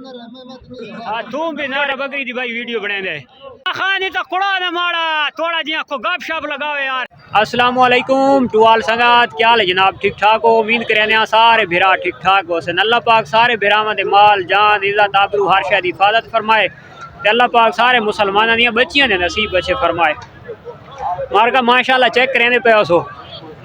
हाँ तू भी नारा बकरी दी भाई वीडियो बने दे खाने तो कुड़ा ना मारा थोड़ा जिया को गप शप लगाओ यार। अस्सलाम वालेकुम टू ऑल संगात, क्या हाल है जनाब? ठीक ठाक हो? उम्मीद करें सारे बिरा ठीक ठाक हो। अल्लाह पाक सारे बिरावां दे माल जान इज्जत आबरू हर शय दी हिफाजत फरमाए ते अल्लाह पाक सारे मुसलमानां दी बच्चियां दे नसीब अच्छे फरमाए। मार्का माशाल्लाह चेक करें पे सो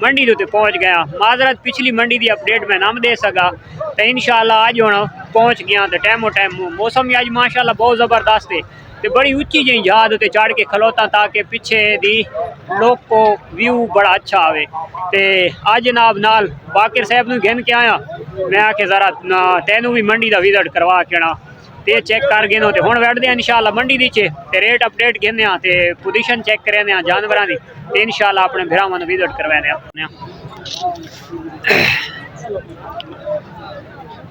मंडी उत्ते पहुँच गया। माजरत पिछली मंडी की अपडेट मैं नाम दे सका तो इंशाल्लाह अज हुण पहुँच गया। तो टाइमो टाइम मौसम भी अज माशाल्लाह बहुत ज़बरदस्त है। तो बड़ी उच्ची जी जहाज उत्ते चढ़ के खलोता ताकि पिछे दी लोग को व्यू बड़ा अच्छा आवे। तो अज जनाब नाल बाकिर साहब नूं गिन के आया, मैं आके ज़रा तैनू भी मंडी का विजिट करवा के ना ते चेक कर गिनो। तो हुण बैठदे इंशाल्लाह मंडी दी चे ते रेट अपडेट गिनने ते पोजीशन चेक करने जानवरां दी ते इंशाल्लाह अपने भरावां नूं विजिट करवाने।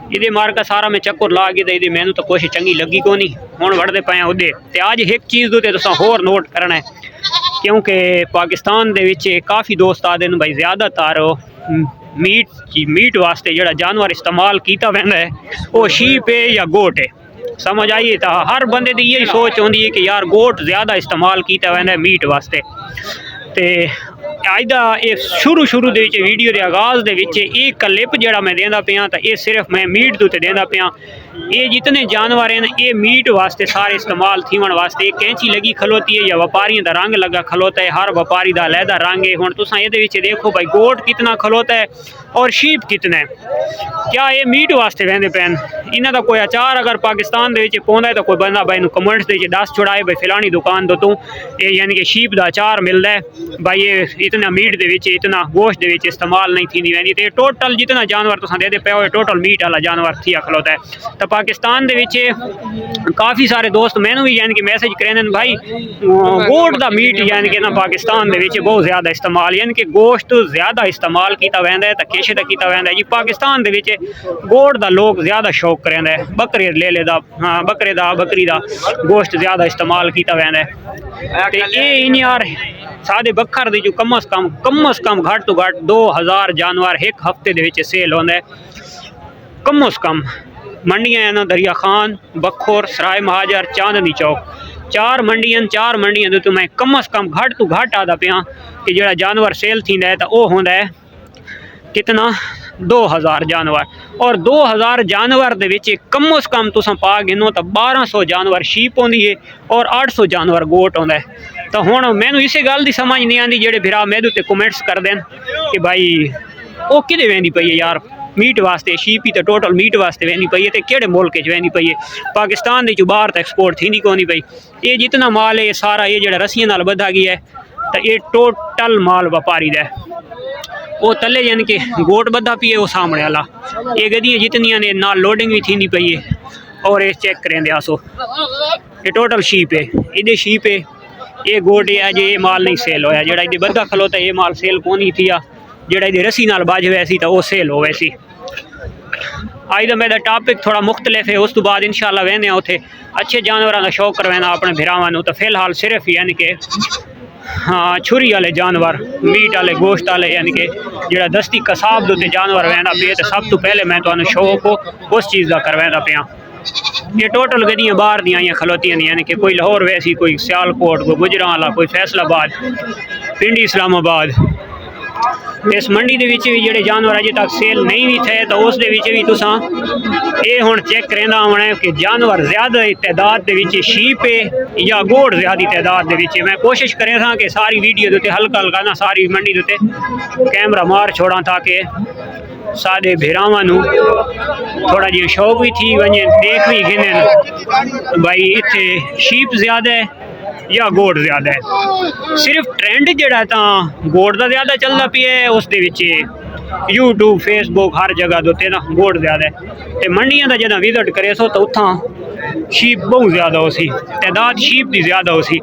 इहदे मार्का सारा मैं चक्कर ला गई तो मैनू तो कुछ चंगी लगी को नहीं। हुण वड़दे पे उहदे ते अज एक चीज़ उत्ते तुसां होर नोट करना है, क्योंकि पाकिस्तान दे विच काफ़ी दोस्त आदे न भाई ज़्यादातर मीट वास्ते जिहड़ा जानवर इस्तेमाल किया वैंदा है वो शीप है या गोट है। समझ आइए तो हर बंदे की यही सोच होंदी है कि यार गोट ज़्यादा इस्तेमाल किया वैंदा है मीट वास्ते। तो अज का ये शुरू दे वीडियो के आगाज़ के क्लिप जरा मैं देंदा पिया तो ये सिर्फ मैं मीट के उत्ते देंदा पिया। ये जितने जानवर हैं ये मीट वास्ते सारे इस्तेमाल थीवन वास्ते। कैंची लगी खलोती है या व्यापारियों का रंग लगा खलोता है, हर व्यापारी का अलहदा रंग है। हुण तुसां इहदे विच देखो भाई गोट कितना खलोता है और शीप कितना है। क्या ये मीट वास्ते वहदे पैन? इन्हां दा कोई अचार अगर पाकिस्तान दे विच पौंदा है तो कोई बंदा भाई कमेंट्स दे दस छुड़ाए भाई फिलानी दुकान तो तू ये यानी कि शीप का अचार मिलता है भाई ये इतना मीट दे विच इतना गोश्त दे विच इस्तेमाल नहीं थी वैंदी। तो टोटल जितना जानवर तुसां दे पे हो टोटल मीट वाला जानवर थी खलोता है। तो पाकिस्तान दे विच काफ़ी सारे दोस्त मैनू भी यानी कि मैसेज करें भाई गोट का मीट यानी कि ना पाकिस्तान दे विच बहुत ज़्यादा इस्तेमाल यानी कि गोश्त ज़्यादा इस्तेमाल किया वैंदा है। तो किश दा किया वैंदा है जी पाकिस्तान दे विच गोट का लोग ज़्यादा शौक करेंदा है, बकरे ले दा हाँ बकरी का गोश्त ज़्यादा इस्तेमाल किया वैंदा है। तो ये इन यार सादे बखर दी जो कम अज़ कम घट तो घट 2000 जानवर एक हफ्ते दे विच सेल होंदा है कम अज़ कम। मंडियां हैं ना दरिया खान, बखोर, सराय महाजर, चांदनी चौक, चार मंडियां तो मैं कम अज़ कम घट तो घट आता पिया कि जो जानवर सेल थींदा है तो वह होंदा है कितना 2000 जानवर। और 2000 जानवर दे विच कम अज़ कम तुसां पा गिनो तो 1200 जानवर शीप होंदी है और 800 जानवर गोट होंदा है। तो हुण मैनू इस गल की समझ नहीं आती जेडे भरा मेरे उत्ते कमेंट्स कर देन कि भाई वो किदे वेंदी पई है यार मीट वास्ते। शीप ही तो टोटल मीट वास्ते वेंदी पई है तो किहड़े मुल्क च वेंदी पई है? पाकिस्तान दे बाहर तो एक्सपोर्ट थी को नहीं पई। ये जितना माल है सारा ये जो रस्सियां नाल बधा गया है तो ये टोटल माल व्यापारी दा है। वो तले यानी कि गोट बधा पी है वो सामने वाला। ये गड्डियां जितनियां ने नाल लोडिंग भी थी पई है। और ये चेक करें आसो ये टोटल शीप है, इधे शीप है, ये गोट है अजे ये माल नहीं सेल होया। जेड़ा इधे बधा खलोता ये माल सेल कोनी थी, जेड़ा इधे रस्सी नाल बाज वैसी तो वो सेल हो वैसी। अज का मेरा टॉपिक थोड़ा मुख्तलिफ है, उस तो बाद इंशाल्लाह वहने उत्थे अच्छे जानवरों का शौक करवाना अपने भरावां नूं। तो फिलहाल सिर्फ यानी कि हाँ छुरी वाले जानवर मीट वाले गोश्त वाले यानी कि जो दस्ती कसाब के जानवर वहना पे तो सब तो पहले मैं तुम्हें शौक हो उस चीज़ का करवादा पिया। ये टोटल गड्डियां बाहर दी आईयां खलोतियां यानी कि कोई लाहौर वैसी, कोई सियालकोट, कोई गुजरांवाला, कोई फैसलाबाद, पिंडी इस्लामाबाद। इस मंडी के जोड़े जानवर अजे तक सेल नहीं भी थे तो उस भी तुसां ये हुण चेक करेंदा होना है कि जानवर ज़्यादा तादाद के शीप है या गोट ज़्यादा तादाद के। मैं कोशिश करें था कि सारी वीडियो के हल्का हल्का ना सारी मंडी के कैमरा मार छोड़ा ताकि साढ़े भेरावां नूं थोड़ा जी शौक भी थी वजे देख भी गिने भाई इत्थे शीप ज़्यादा है या गोट ज़्यादा है। सिर्फ ट्रेंड जड़ा गोट का ज़्यादा चलता पिया है उस यूट्यूब फेसबुक हर जगह दोते ना गोट ज़्यादा है। तो मंडियां का जब विजिट करे सो तो उतना शीप बहुत ज़्यादा हो सी, तादाद शीप की ज़्यादा हो सी।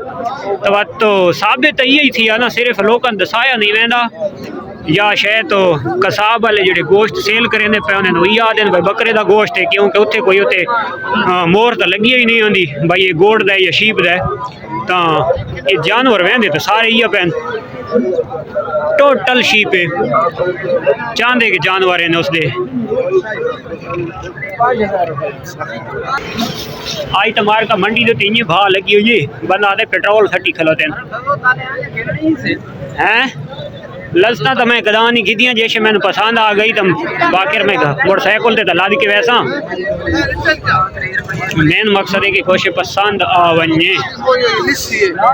तो साबित यही थी ना सिर्फ लोगों दसाया नहीं वहदा या शायद तो कसाब वाले जो गोश्त सेल करेंदे पे उन्हें याद है भाई बकरे का गोश्त है, क्योंकि उत्थे कोई उत्ते मोहर तो लगी ही नहीं होंगी भाई ये गोट का या शीप का। तो ये जानवर वहदे तो सारे इे पैन टोटल शीप है चांदे के जानवर हैं उसदे। आज तमार का मंडी तो तीन भाव लगी हुई है बंदा आते पेट्रोल सटी खलोते हैं लसना तो मैं कदा नहीं की जैसे मैंने पसंद आ गई तो बाकिर में मोटरसाइकिल ते ला दी के वैसा मेन मकसद है कि कुछ पसंद आ वने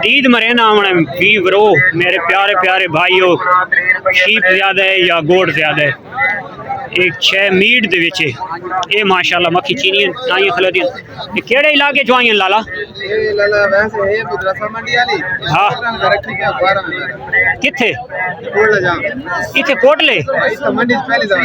ईद मरे ना आने भी ब्रो मेरे प्यारे प्यारे भाइयों शीप ज्यादा है या गोड़ ज्यादा है एक छह मीट दे विच ये माशाल्लाह मक्खी चीनी आई खलोदी ये केड़े इलाके चो आई लाला ये लाला वैसे है मदरसा मंडी वाली हां रखी के 12 किथे कोटले जा इथे कोटले तो मंडी पहले दवा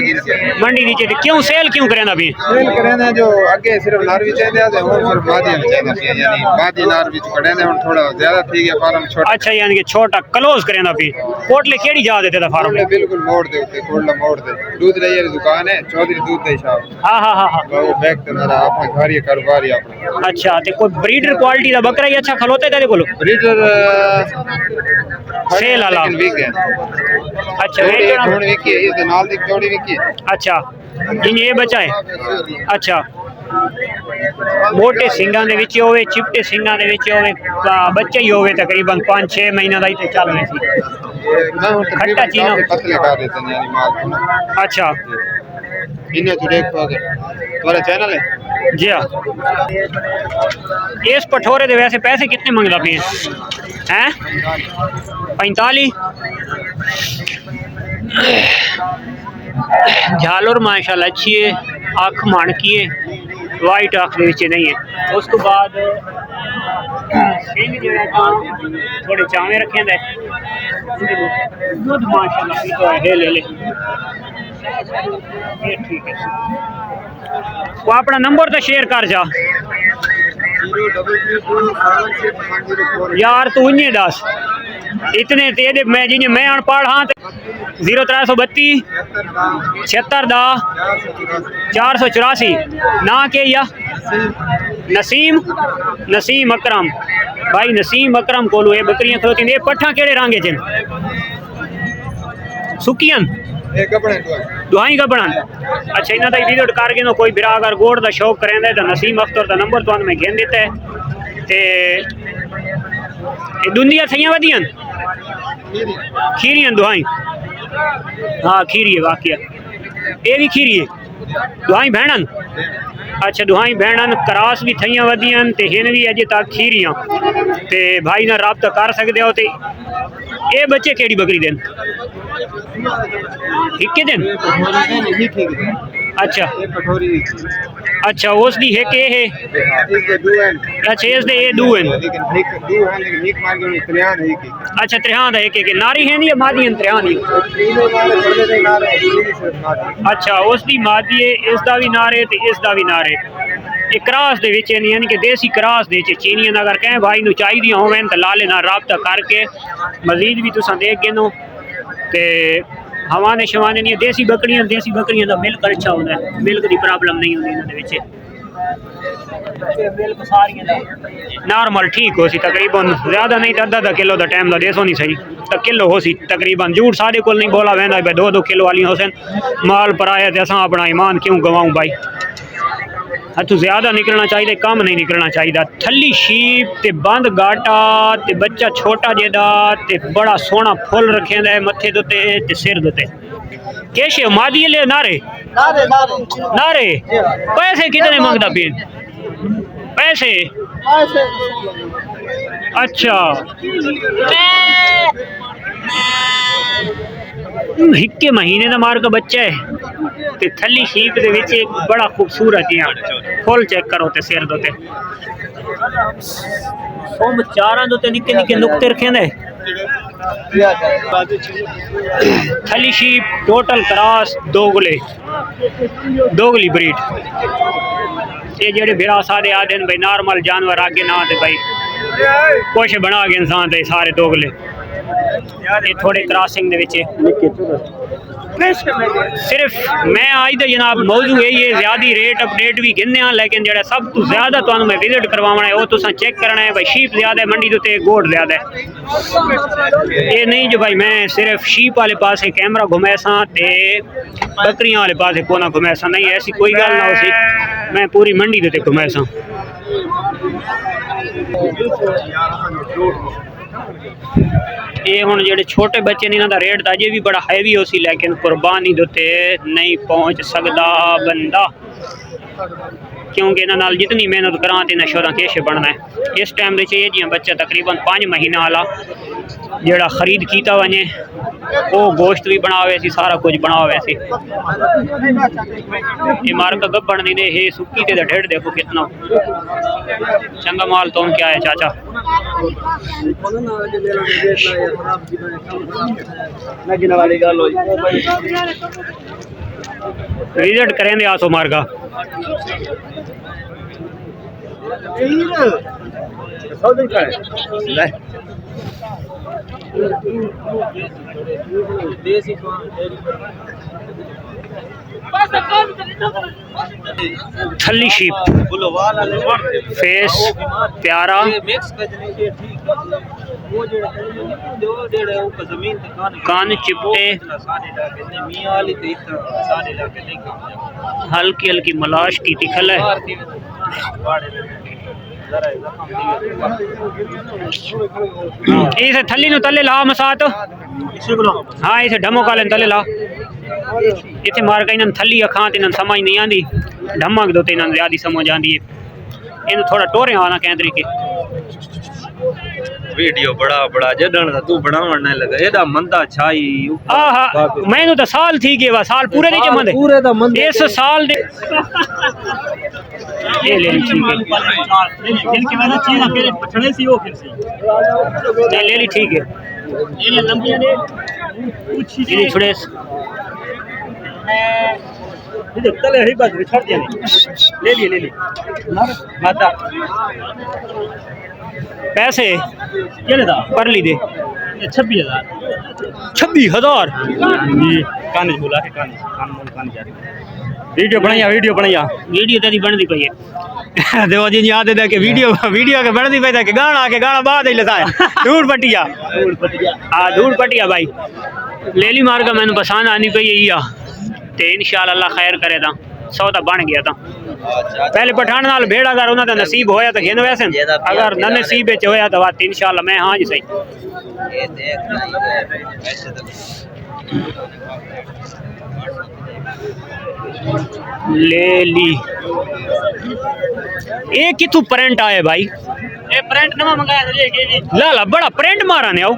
मंडी नीचे क्यों सेल क्यों करेंदा भी सेल करेंदा जो आगे सिर्फ नार भी चाहिए थे और सिर्फ बादी में चाहिए यानी बादी नार भी कड़े ने थोड़ा ज्यादा थी गया फार्म छोटा अच्छा यानी कि छोटा क्लोज करेंदा भी कोटले केड़ी जा देते दा फार्म बिल्कुल मोड़ दे उते कोटला मोड़ दे दूध रही दुकान है चौधरी दूध दे साहब हाँ वो बैग तो मेरा अपना घर ही कारोबार ही अपना। अच्छा ते कोई ब्रीडर क्वालिटी दा बकरा ही अच्छा खलोते तेरे कोलो ब्रीडर सेल वाला अच्छा जोड़ी विकी है ये नाल दी जोड़ी विकी है अच्छा जिन ये बचा है अच्छा मोटे सिंगां दे विच होवे चिपटे सिंगां दे विच होवे बच्चे ही होवे तकरीबन 5-6 महीना दा ही चल रहे सी खट्टा चीना पतले कर देते हैं यानी माल अच्छा इन्हें तो देखो अगर तुम्हारा चैनल है जी हाँ इस पठोरे दे वैसे पैसे कितने मंगदा पे हैं 45 झालर माशाल्लाह अच्छी है आँख माणकी है वाइट आँख नीचे नहीं है उसके बाद सिंह जो थोड़े चावे रखे दे दूध माशाल्लाह पीता है ले ले ये ठीक है वो अपना नंबर तो शेयर कर जा यार तू इन्हें दस इतने तेरे मैं जिन्हें मैं अनपढ़ हाँ 0332 76 484 ना के या नसीम अकरम भाई नसीम अकरम कोलू ये बकरियां खलोती ये पट्ठा केड़े रंगे च सुकियन दुआई गबड़न अच्छा इन्हों का विजिट करके तो कोई बिरा अगर गोड़ का शौक करें तो नसीम अख्तर का नंबर तो मैं घेन दिता है ते दुनिया सही वधियन खीरियन दुआई हाँ खीरी है वाकई ये भी खीरी है दुआई भेणन अच्छा दुआई भेणन क्रास भी थई वधियन ते हिन भी अजे तक खीरियां ते भाई ना राबता कर सकते हो ते ये बच्चे केड़ी बकरी देन इक्के दिन अच्छा अच्छा उस दी है के है अच्छा इस दे ये दो हैं अच्छा त्रिहान है के नारी है नहीं मादी हैं त्रिहान ही अच्छा उस दी मादी है इस दा भी नारे ते इस दा भी नारे एक क्रास दे विच यानी कि देसी क्रास दे चीनियां अगर कहें भाई नु चाहिए होवें तो ला लेना राबता करके मजीद भी तुसा देख गिनो ते हवाने शवाने नहीं देसी बकरियां का मिल्क अच्छा होता है मिल्क की प्रॉब्लम नहीं होती इन्होंने मिल्क सारियां नॉर्मल ठीक हो सी तकरीबन ज़्यादा नहीं तो आधा किलो का टाइम का देसो नहीं सही तो किलो हो सी तकरीबन झूठ साढ़े को नहीं बोला वहदा भाई 2-2 किलो वाली हो सन माल पर आया तो असा अपना ईमान क्यों गवाऊँ भाई हथू ज्यादा निकलना चाहिए कम नहीं निकलना चाहिए थली शीप ते बंद गाटा ते बच्चा छोटा जेदा ते बड़ा सोहना फुल रखे मथे दुते ते सिर दुते केश मादी ले नारे नारे पैसे कितने मंगदा पे पैसे अच्छा हिक्के महीने का मार का बच्चा है ते थली शीप दे विच एक बड़ा खूबसूरत है फुल चेक करो ते सिर दोते सोम चारां दोते निक्के निक्के नुक्ते रखे ने थली शीप टोटल क्रॉस दोगली ब्रीड ये जेडे बिरा सारे आदे भाई नॉर्मल जानवर आगे ना ते भाई कुछ बना के इंसान दे सारे दोगले ये थोड़े क्रॉसिंग दे विच सिर्फ मैं आज तो जनाब मौजू है ये ज़्यादा रेट अपडेट भी गिनने हैं, लेकिन जो सब तो ज़्यादा तो मैं विजिट करवाना है वो तो चेक करना है भाई शीप ज़्यादा है मंडी तो गोट ज़्यादा है। ये नहीं जो भाई मैं सिर्फ शीप वाले पास कैमरा घुमाए सा ते बकरियां वाले पास कोना घुमाए सा, नहीं ऐसी कोई गल ना हो सी, मैं पूरी मंडी ते घुमाए सा। ये हुण जेडे छोटे बच्चे ने इन्हां दा रेट अजे भी बड़ा हैवी हो सी, लेकिन कुर्बानी दे उत्ते नहीं पहुंच सकदा बंदा, क्योंकि इन्हां नाल जितनी मेहनत करां ते इन्हां शोरा किश बनना है। इस टाइम दे ये जियां बच्चा तकरीबन 5 महीना वाला जेड़ा खरीद कीता वने वो गोश्त भी बनावे सी, सारा कुछ बनावे सी। ये मार्का गब्बड़ नहीं दे हे सुक्की ते ढेड़ देखो कितना चंगा माल तो क्या है चाचा। विजिट करें दे आसो मार्गा थली शीप फेस प्यारा कान चिपटे हल्की हल्की मलाश की तिखल है। इसे थली नु तले ला मसात हाँ इसे ढमो काले तले ला इतने मार का इन्हें थली अखा इन्हें समझ नहीं आती, ढमक दो इन्हें ज्यादा समझ आती है। इन्हें थोड़ा टोरे आना कह तरीके वीडियो बड़ा बड़ा जदन तू बनावन नहीं लगा एदा मंदा छाई आहा मैनू तो साल थी गए वा साल पूरे नहीं जमंदे पूरे दा मंदे इस साल दे ये ले ली ठीक है इनके वाला चीज के पछड़े सी हो फिर सी नहीं ले ली ठीक है ये लंबियां दे ये थोड़े ये तले ही बात छोड़ दिया ले ली माता पैसे क्या लेता पर ली दे 26,000 कान बोला है कान जा रही वीडियो बनाया वीडियो तेरी बनती पई है देखो जी याद है कि वीडियो के बनती पई था कि गाना बाद ही लताया धूड़ पटिया हां धूड़ पटिया भाई लेली मार का मैंने पसंद आनी पई है ते इंशाल्लाह अल्लाह खैर करे ता सौदा बन गया था। पहले पठान नाल भेड़ अगर उन्हां दा नसीब होया तो घेन वैसे अगर न नसीब विच होया तो बात इंशाल्लाह मैं हां जी सही ये देख ले ली ये किथु प्रिंट आए भाई ये प्रिंट नवा मंगाया था ला बड़ा प्रिंट मारा ने आओ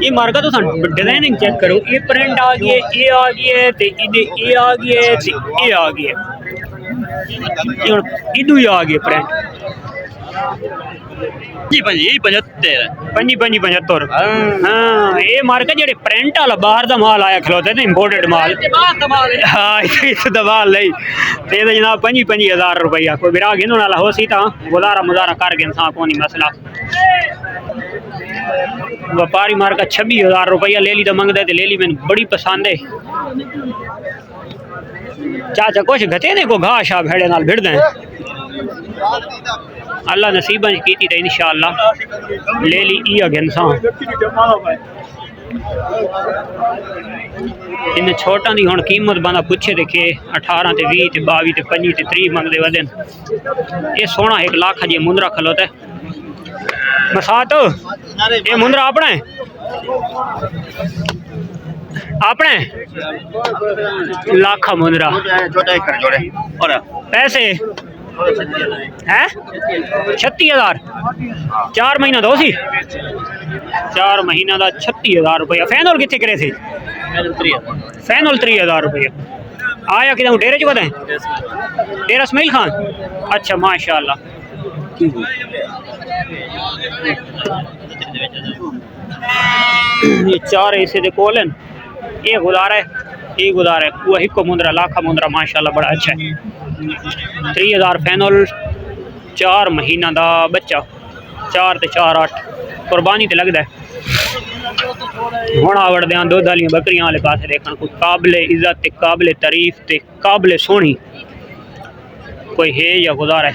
ये मार्का तो डिजाइनिंग चेक करो ये प्रिंट आ गई है ये आ गई है ते ये आ गई है ते ये आ गई है इदू ही आ गई प्रिंट 75 हाँ ये मार्का जेडे प्रिंट वाला बाहर दा माल आया खलोते थे इंपोर्टेड माल हाँ इस दबाल लई ते जनाब 25,000 रुपया कोई बिरा गिनने वाला हो सी ता गुजारा कर गए इंसान को नहीं मसला। व्यापारी मार का 26,000 रुपया ले ली तो मंगदे ते ले ली मैंने बड़ी पसंद है चाचा कुछ घटे ने को घास आ भेड़े नाल भिड़ दें अल्लाह नसीबा की थी तो इंशाअल्लाह ले ली ई अगेंसा इन छोटा दी हुण कीमत बंदा पूछे देखे 18 ते 20 ते 22 ते 25 ते 30 मंगदे वदन ये सोना 1 लाख जी मुंदरा खलोता मसात ये मुंदरा अपना है लाखा मुंदरा पैसे हैं 36,000 4 महीना दो सी 4 महीना का 36,000 रुपया फैनल कितने करे थे फैनल 3,000 रुपया आया कि डेरे च बताएं डेरा इसमाइल खान अच्छा माशाल्लाह ये 4 ऐसे दे कोलन ये गुजारा है वो हिको मुंदरा लाखा मुंदरा माशाल्लाह बड़ा अच्छा है 3,000 फैनल 4 महीना दा बच्चा 4 ते 4 8 कुर्बानी ते लगदा है हुण आवड़दे आं दुध वाली बकरियां वाले पासे देखण कोई काबिले इज्जत ते काबिले तारीफ ते काबिले सोहनी कोई है या गुजारा है।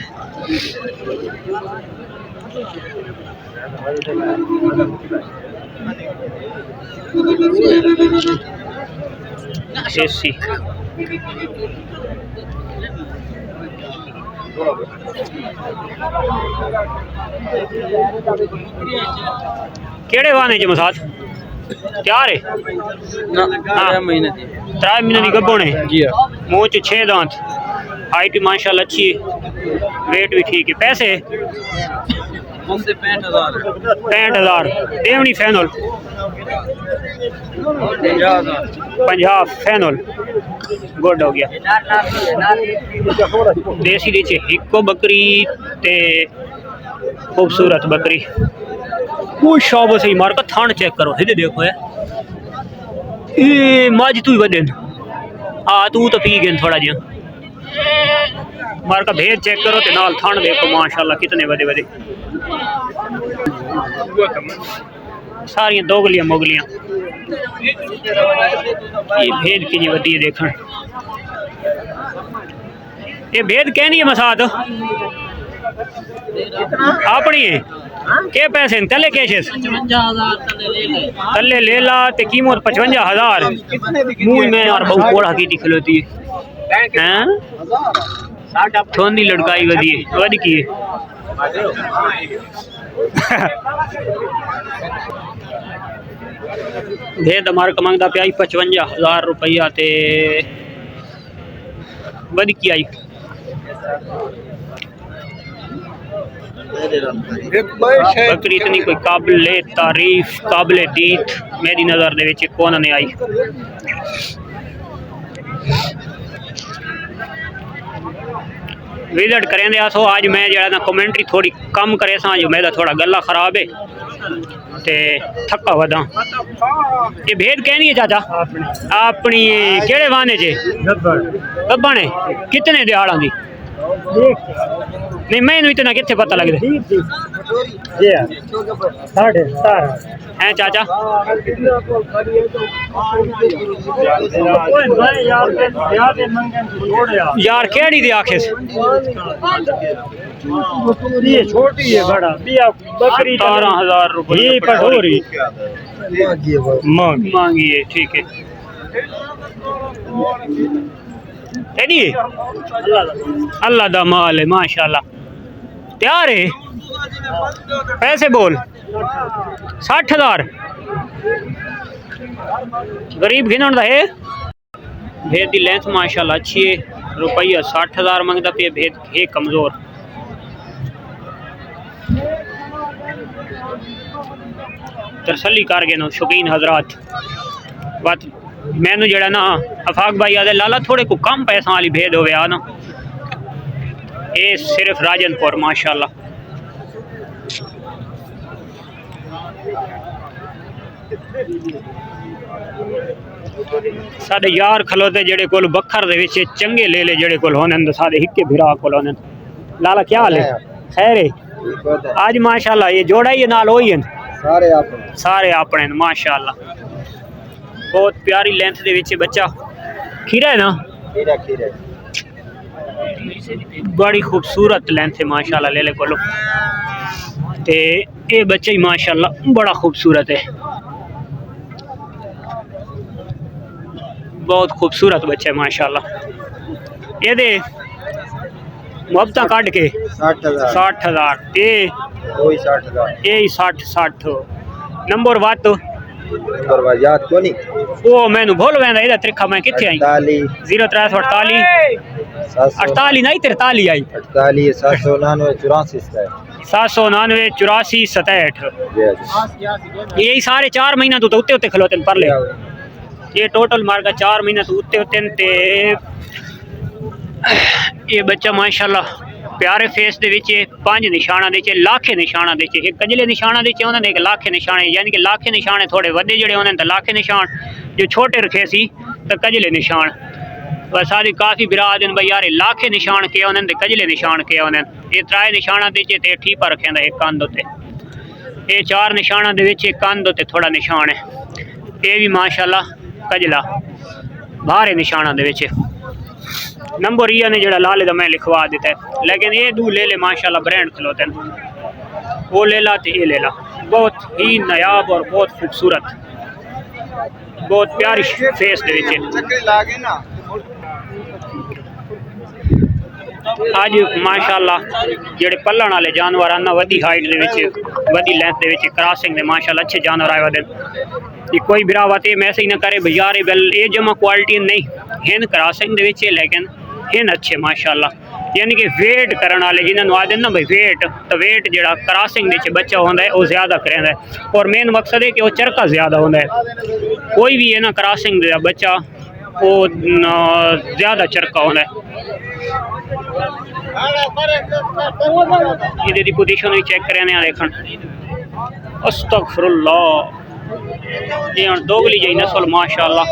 देसी केड़े वाने च मसाद चार है ना महीने दी 3 महीने की गब्बो ने जी हां मुंह च 6 दांत हाइट भी माशाल्लाह अच्छी है वेट भी ठीक है। पैसे हमसे 65,000 देवनी फैनल 50 फैनल गुड हो गया। देसी दी हिको बकरी ते खूबसूरत बकरी कोई शौब सही मार का थान चेक करो हिदे देखो है ये मज तू ही वदन हाँ तू तो पी गए थोड़ा जिहा मार का भेद चेक करो ते नाल थान देखो माशाल्लाह कितने बड़े बड़े सारियां दोगलियां मोगलियां ये भेद की जी वदी देखण ये भेद कहनी है मसाद अपनी है के पैसे तले कैशेस तले ले ला ते कीमत 55,000 मुंह में यार बहु कोड़ा की दिखलोती हैं थोनी लड़काई वदी की भेद हमारे का मंगदा पे आई 55,000 रुपया ते वदी की आई बकरी इतनी कोई काबिले तारीफ काबिले दीत मेरी नज़र दे विच कौन ने आई। विजिट करें सो आज मैं जरा ना कमेंट्री थोड़ी कम करे सा जो मेरा थोड़ा गला खराब है ते थका वदा ये भेद कहनी है चाचा अपनी केड़े वाने चे गब्बा ने कितने दिहाड़ा दी नहीं मैनू इतना कितने पता लगता है चाचा यार केड़ी दी आखे छोटी है बड़ा बकरी 17,000 रुपये मांगी है ठीक है अल्लाह दा माल है माशाल्लाह तैयार है पैसे बोल 60,000 गरीब गिनन दा है भेद दी लेंथ माशाल्लाह अच्छी है रुपया 60,000 मंगदा पे भेद है कमजोर तसल्ली कर गए नो शौकीन हजरात बात मैनू जड़ा ना अफाक भाई आदे लाला थोड़े को कम पैसा वाली भेद हो गया ना ये सिर्फ राजनपुर माशाल्लाह साडे यार खलोते जेड़े कोल बखर दे विच चंगे ले ले जेड़े कोल होने साडे हिक्के भिरा कोल होने लाला क्या हाल है खैर है आज माशाल्लाह ये जोड़ा ही नाल होई है सारे अपने माशाल्लाह बहुत प्यारी लेंथ दे विच बच्चा खीरा है ना खीरा बड़ी खूबसूरत लेंथ है माशाल्लाह ले ले कोलो ते ये बच्चा ही माशाल्लाह बड़ा खूबसूरत है बहुत खूबसूरत बच्चा है माशाल्लाह ये दे मुहब्बत काट के 60,000 ये 60 नंबर बात तो याद को नहीं वो मैंने भूल गया इधर त्रिखा मैं किथे आई 0348 48 नहीं 43 आई 799 यही सारे 4 महीना तो उत्ते उत्ते खलोते पर ले ये टोटल मार का 4 महीना तो उत्ते उत्ते ते ये बच्चा माशाल्लाह प्यारे फेस दे विच 5 निशाना दे चे लाखे निशाना दे चे एक कजले निशाना दे चे उन्होंने एक लाखे निशाने यानी कि लाखे निशाने थोड़े वड्डे जड़े उन्होंने तो लाखे निशान जो छोटे रखे सी तो कजले निशान बस सारी काफ़ी बिरा दिन भाई यार लाखे निशान किया उन्होंने कजले निशान किया उन्होंने ये 3 निशाना दे चे ते ठीपा रखे एक कंध उत्ते ये 4 निशाना दे विच एक कंध ते थोड़ा निशान है। ये भी माशाल्लाह कजला बाहर निशाना दे विच नंबर ये ने जड़ा लाले दा मैं लिखवा दिता है, लेकिन ये दू ले ले माशाल्लाह ब्रांड खलोते हैं। वो ले ला तो ये ले ला, बहुत ही नायाब और बहुत खूबसूरत, बहुत प्यारी फेस दे विच। आज माशाल्लाह जेड़े पल्लण वाले जानवर आना वधी हाइट दे विच वधी लेंथ दे विच क्रॉसिंग दे माशाल्लाह अच्छे जानवर आए वदे। ये कोई बिरावत ये मैसेज न करे भैया रे बल ये जमा क्वालिटी नहीं हिन क्रॉसिंग दे विच, लेकिन हिन अच्छे माशाल्लाह, यानी कि वेट करने वाले जिन्होंने आदे ना भाई वेट, तो वेट जो क्रॉसिंग के बच्चा होता है वह ज़्यादा करेंदा है, और मेन मकसद है कि वह चरका ज़्यादा होता है। कोई भी है ना क्रॉसिंग का बच्चा वो ज़्यादा चरका होता है। ये पोजीशन भी चेक करें देखन, अस्तगफिरुल्लाह, ये हम दोगली जी नस्ल माशाल्लाह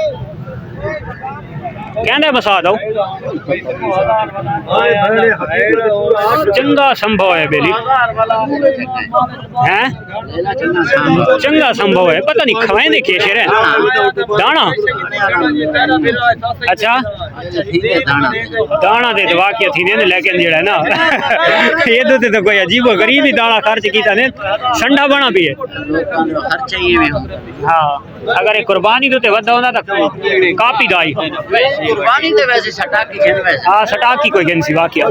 कहने बसा दो चंगा संभव है बेली हैं, चंगा संभव है, पता नहीं खवाएं दे के शेर है दाना। अच्छा दाना दे दवा के थी ने, लेकिन जेड़ा ना ये तो कोई अजीब गरीब ही दाना खर्च कीता ने, संडा बना भी है खर्च ये भी। हाँ अगर कुर्बानी तो वधा होंदा तो काफी दाई कुर्बानी तो वैसे सटाक की खेल वैसे। हाँ सटाक की कोई गेंसी वाकिया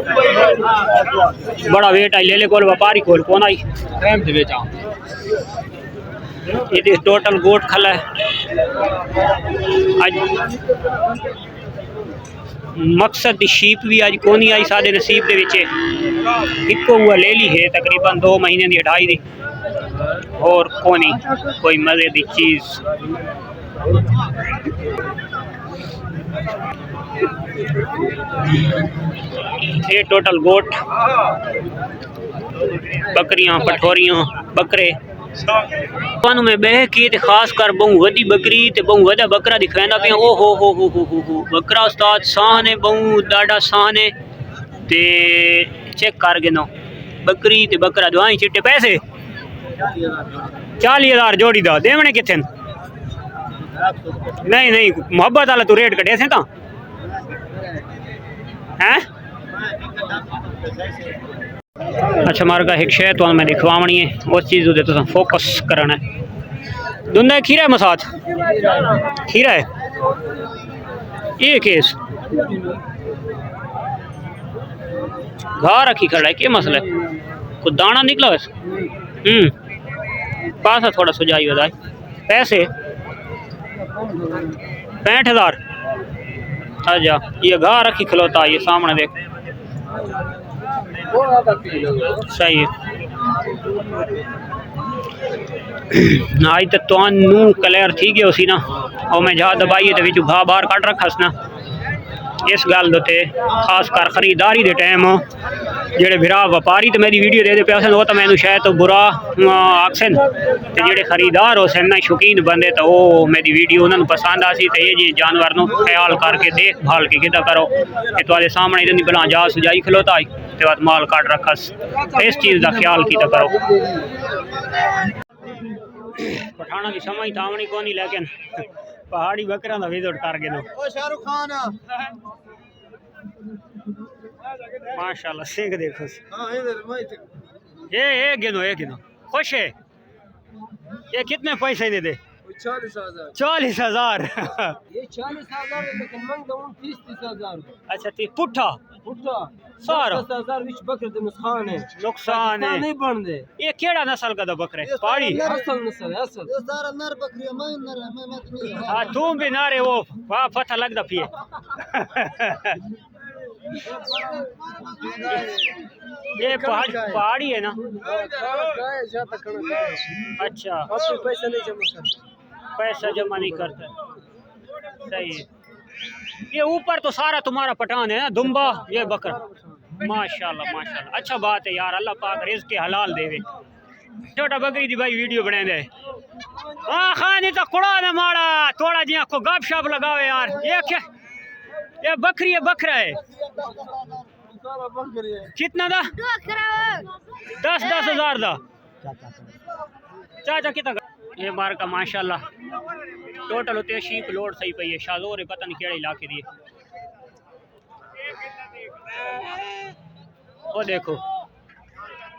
बड़ा वेट आई ले ले कोल व्यापारी कोल कौन आई टाइम दे बेचा। ये टोटल गोट खला है आज, मकसद दी शीप भी आज कोनी आई सादे नसीब दे विच इको हुआ ले ली है तकरीबन 2 महीने दी 2.5 दी, और कोनी कोई मजे दी चीज। ये टोटल गोट बकरियां पठोरियां बकरे ਤੁਹਾਨੂੰ मैं बह की ते खास कर बहु वडी बकरी ते बहु वडा बकरा दिखांदा पे। ओ हो बकरा उस्ताद साहने बहु डाडा साहने ते चेक कर गिनो बकरी ते बकरा दवाई चिट्टे पैसे 40,000 जोड़ी दा देवने किथे नहीं मोहब्बत वाला तू रेट कटे से ता हैं। अच्छा मार का एक शय तो मैं दिखवावनी है उस चीज़ उदे तो फोकस करना है। दुंदा खीरा है मसाद खीरा है ये केस घा रखी खड़ा है क्या मसला है, कुछ दाना निकला वैसे पासा थोड़ा सुझाई बताए पैसे 65,000। अच्छा ये घा रखी खलोता ये सामने देख सही है। आज तो तुहानू क्लियर थी गया उसी ना, और मैं जहाँ दबाई तो बिचू घा बाहर कट रखा ना। इस गल दे खास कर खरीदारी के टाइम जेड़े भरा व्यापारी तो मेरी वीडियो दे पे वो तो मैंने शायद तो बुरा आखसन, तो जेड़े खरीदार हो सन ना शौकीन बंदे तो वो मेरी वीडियो उन्होंने पसंद आसी तो ये जी जानवर नो ख्याल करके देखभाल के किदा करो कि तुम्हारे सामने इधर नहीं बना जा सुझाई खलोता तो बाद माल काट रखस, इस चीज़ का ख्याल किदा करो। पठाना की समझ तो आवनी को नहीं, लेकिन पहाड़ी बकरा का विजिट कर गए शाहरुख खान माशाल्लाह सिंह देखो ये गिनो खुश है। ये कितने पैसे दे 40,000 ये 40,000 लेकिन मंग दो 30,000। अच्छा पुट्ठा सारा 10,000 विच बकरे दे नुकसान है नहीं बन दे। ये केड़ा नस्ल का बकरे पहाड़ी असल नस्ल है असल। ये सारा नर बकरी मैं नर हां तुम भी नारे वो वाह पता लगदा पिए ये पहाड़ी है ना। अच्छा पैसा जमा नहीं करता सही है। ये ऊपर तो सारा तुम्हारा पठान है ना दुम्बा ये बकरा माशाल्लाह माशाल्लाह अच्छा बात है यार, अल्लाह पाक रिज़्क़ के हलाल देवे। छोटा बकरी दी भाई वीडियो बना दे खानी तो कुड़ा ना मारा थोड़ा जी को गप शप लगावे यार। ये क्या ये बकरी है बकरा है कितना दा 10,000 दा चाचा कितना ये मार का माशाल्लाह टोटल होते शीप लोड सही पई है शाहजोर पता नहीं केड़े इलाके दी ओ देखो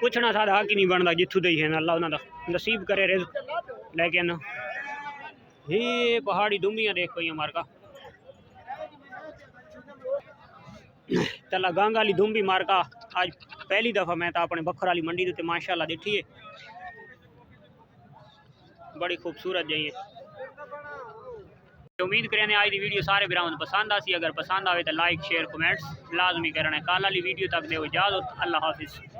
पुछना सादा हक ही नहीं बनता जिथू दे है अल्लाह उन्होंने नसीब करे रिज़्क लेकिन ये पहाड़ी दुम्बियां देख पई मार का चला गांग वाली दुम्बी मार का आज पहली दफ़ा मैं तो अपने बखर वाली मंडी ते माशाल्लाह देखी है बड़ी खूबसूरत जही है। उम्मीद करें आज की वीडियो सारे भरावां नूं पसंद आसी अगर पसंद आए तो लाइक शेयर कमेंट्स लाजमी करना। कल वाली वीडियो तक दो इजाजत अल्लाह हाफिज़।